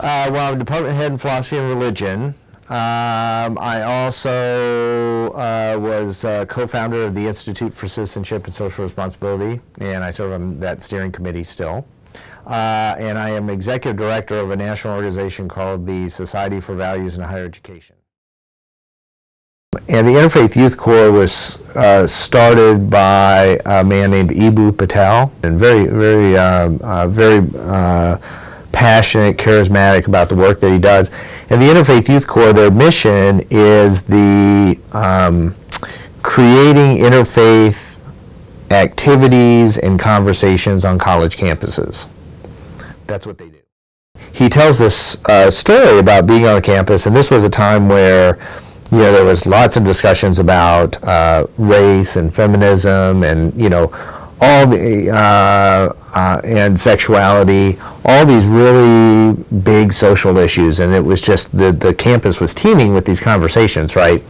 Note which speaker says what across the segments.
Speaker 1: Well, I'm department head in philosophy and religion. I also was co-founder of the Institute for Citizenship and Social Responsibility, and I serve on that steering committee still. And I am executive director of a national organization called the Society for Values in Higher Education. And the Interfaith Youth Corps was started by a man named Eboo Patel, and very passionate, charismatic about the work that he does. And the Interfaith Youth Corps, their mission is the creating interfaith activities and conversations on college campuses. That's what they do. He tells this story about being on the campus, and this was a time where there was lots of discussions about race and feminism and all the and sexuality, all these really big social issues, and it was just the campus was teeming with these conversations, right?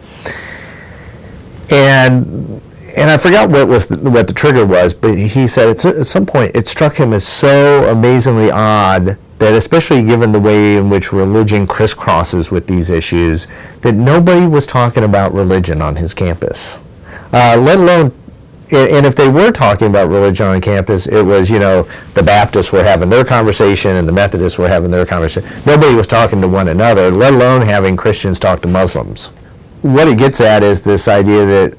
Speaker 1: And I forgot what the trigger was, but he said at some point it struck him as so amazingly odd that, especially given the way in which religion crisscrosses with these issues, that nobody was talking about religion on his campus, let alone. And if they were talking about religion on campus, it was, the Baptists were having their conversation and the Methodists were having their conversation. Nobody was talking to one another, let alone having Christians talk to Muslims. What it gets at is this idea that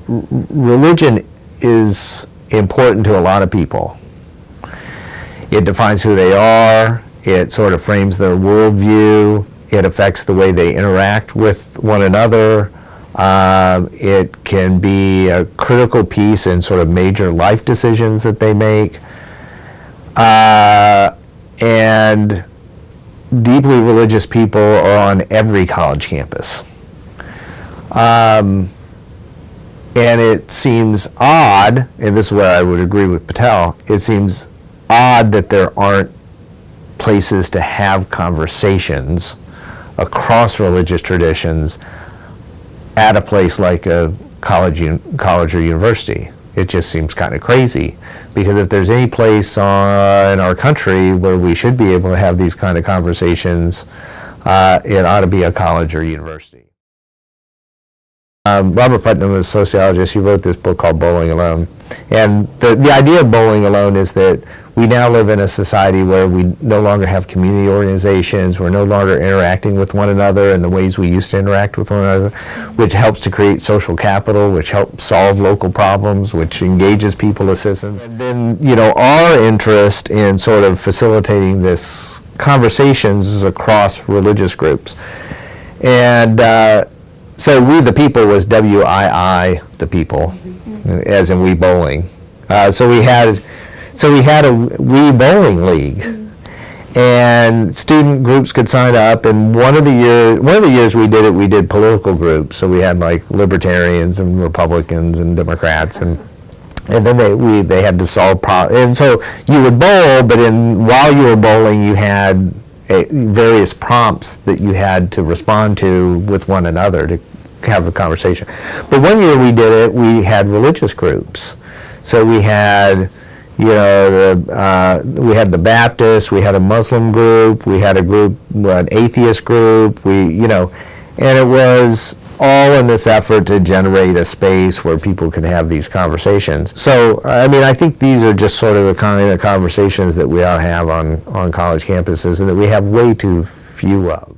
Speaker 1: religion is important to a lot of people. It defines who they are. It sort of frames their worldview. It affects the way they interact with one another. It can be a critical piece in sort of major life decisions that they make. And deeply religious people are on every college campus. And it seems odd, and this is where I would agree with Patel, it seems odd that there aren't places to have conversations across religious traditions at a place like a college or university. It just seems kind of crazy, because if there's any place in our country where we should be able to have these kind of conversations, it ought to be a college or university. Robert Putnam is a sociologist. He wrote this book called Bowling Alone. And the idea of bowling alone is that we now live in a society where we no longer have community organizations. We're no longer interacting with one another in the ways we used to interact with one another, which helps to create social capital, which helps solve local problems, which engages people as citizens. And then, our interest in sort of facilitating this conversations across religious groups. And so We the People was WII the People, as in We Bowling. So we had a We Bowling League, and student groups could sign up. And one of the years we did it, we did political groups. So we had like libertarians and Republicans and Democrats, and then they had to solve problems. And so you would bowl, but while you were bowling, you had various prompts that you had to respond to with one another to have a conversation. But one year we did it, we had religious groups. So we had, we had the Baptists, we had a Muslim group, we had an atheist group, and it was all in this effort to generate a space where people could have these conversations. So, I think these are just sort of the kind of conversations that we all have on college campuses, and that we have way too few of.